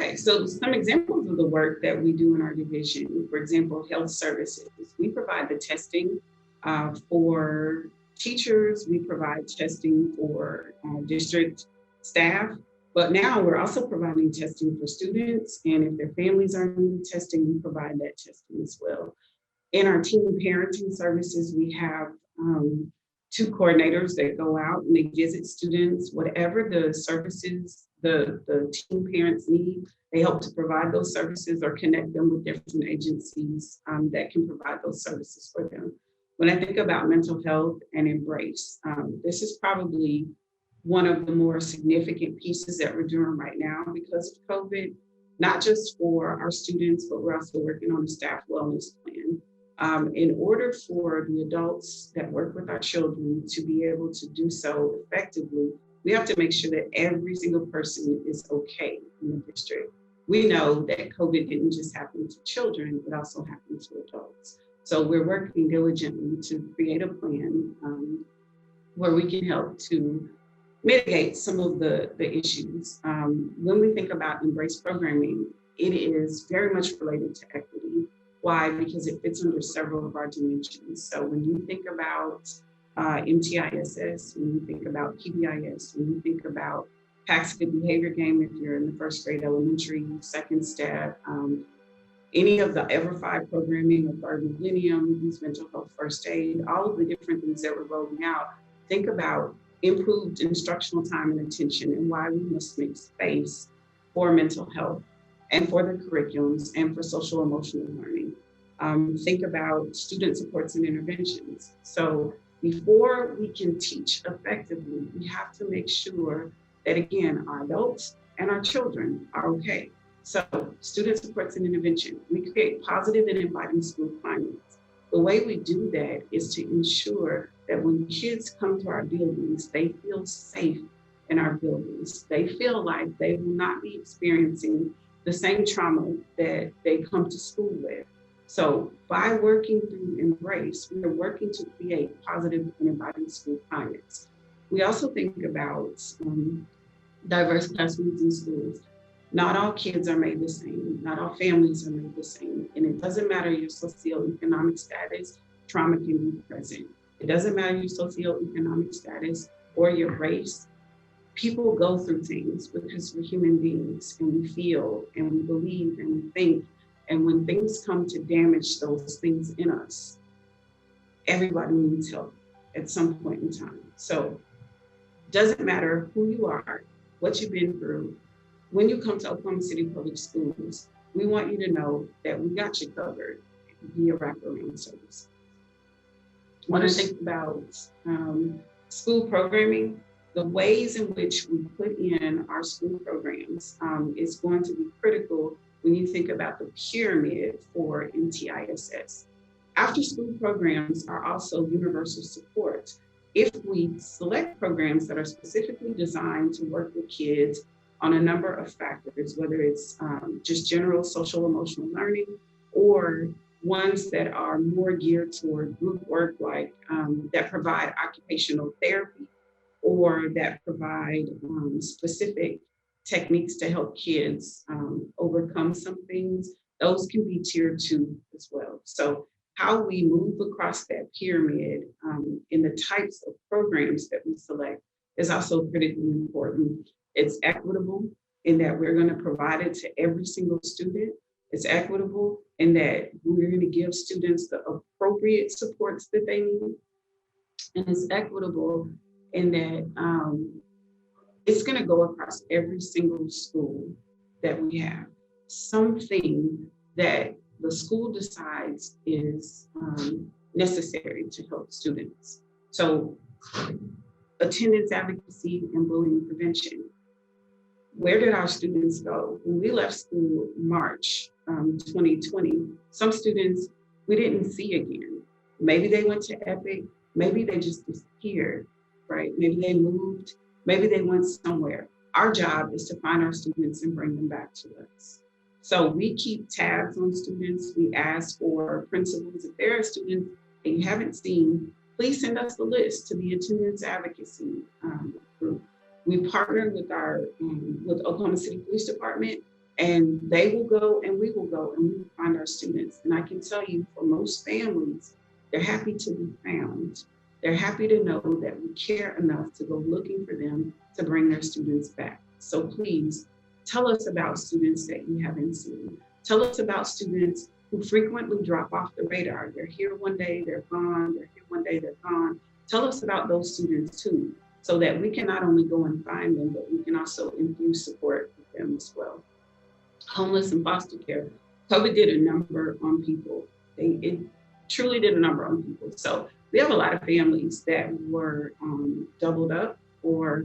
Okay, so some examples of the work that we do in our division, for example, health services. We provide the testing for teachers, we provide testing for district staff, but now we're also providing testing for students, and if their families are needing testing, we provide that testing as well. In our teen parenting services, we have two coordinators that go out and they visit students, whatever the services the teen parents need, they help to provide those services or connect them with different agencies that can provide those services for them. When I think about mental health and embrace, this is probably one of the more significant pieces that we're doing right now because of COVID, not just for our students, but we're also working on a staff wellness plan. In order for the adults that work with our children to be able to do so effectively, we have to make sure that every single person is okay in the district. We know that COVID didn't just happen to children, it also happened to adults. So we're working diligently to create a plan where we can help to mitigate some of the issues. When we think about embrace programming, it is very much related to equity. Why? Because it fits under several of our dimensions. So when you think about MTISS, when you think about PBIS, when you think about PACS Good Behavior Game, if you're in the first grade elementary, second step, any of the EVER5 programming or Third Millennium, Youth Mental Health First Aid, all of the different things that we're rolling out, think about improved instructional time and attention and why we must make space for mental health and for the curriculums and for social emotional learning. Think about student supports and interventions. So before we can teach effectively, we have to make sure that, again, our adults and our children are okay. So student supports and intervention, we create positive and inviting school climates. The way we do that is to ensure that when kids come to our buildings, they feel safe in our buildings. They feel like they will not be experiencing the same trauma that they come to school with. So by working through Embrace, we are working to create positive and inviting school climates. We also think about diverse classrooms in schools. Not all kids are made the same. Not all families are made the same. And it doesn't matter your socioeconomic status, trauma can be present. It doesn't matter your socioeconomic status or your race. People go through things because we're human beings and we feel and we believe and we think. And when things come to damage those things in us, everybody needs help at some point in time. So it doesn't matter who you are, what you've been through. When you come to Oklahoma City Public Schools, we want you to know that we got you covered via wraparound service. When I think about school programming, the ways in which we put in our school programs is going to be critical when you think about the pyramid for MTISS. After school programs are also universal support. If we select programs that are specifically designed to work with kids on a number of factors, whether it's just general social emotional learning or ones that are more geared toward group work, like that provide occupational therapy or that provide specific techniques to help kids overcome some things, those can be tier 2 as well. So how we move across that pyramid in the types of programs that we select is also critically important. It's equitable in that we're going to provide it to every single student. It's equitable in that we're going to give students the appropriate supports that they need. And it's equitable in that it's going to go across every single school that we have. Something that the school decides is necessary to help students. So attendance advocacy and bullying prevention. Where did our students go? When we left school March 2020, some students we didn't see again. Maybe they went to EPIC, maybe they just disappeared, right? Maybe they moved, maybe they went somewhere. Our job is to find our students and bring them back to us. So we keep tabs on students. We ask for principals, if there are students that you haven't seen, please send us the list to the attendance advocacy group. We partner with Oklahoma City Police Department, And they will go and we will go and we will find our students. And I can tell you, for most families, they're happy to be found. They're happy to know that we care enough to go looking for them to bring their students back. So please tell us about students that you haven't seen. Tell us about students who frequently drop off the radar. They're here one day, they're gone. They're here one day, they're gone. Tell us about those students too, so that we can not only go and find them, but we can also infuse support with them as well. Homeless and foster care, COVID did a number on people. It truly did a number on people. So we have a lot of families that were doubled up, or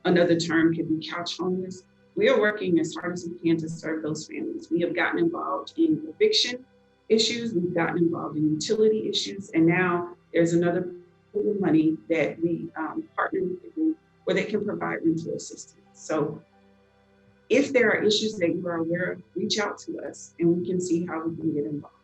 another term could be couch homeless. We are working as hard as we can to serve those families. We have gotten involved in eviction issues, we've gotten involved in utility issues, and now there's another pool of money that we partner with people where they can provide rental assistance. So if there are issues that you are aware of, reach out to us and we can see how we can get involved.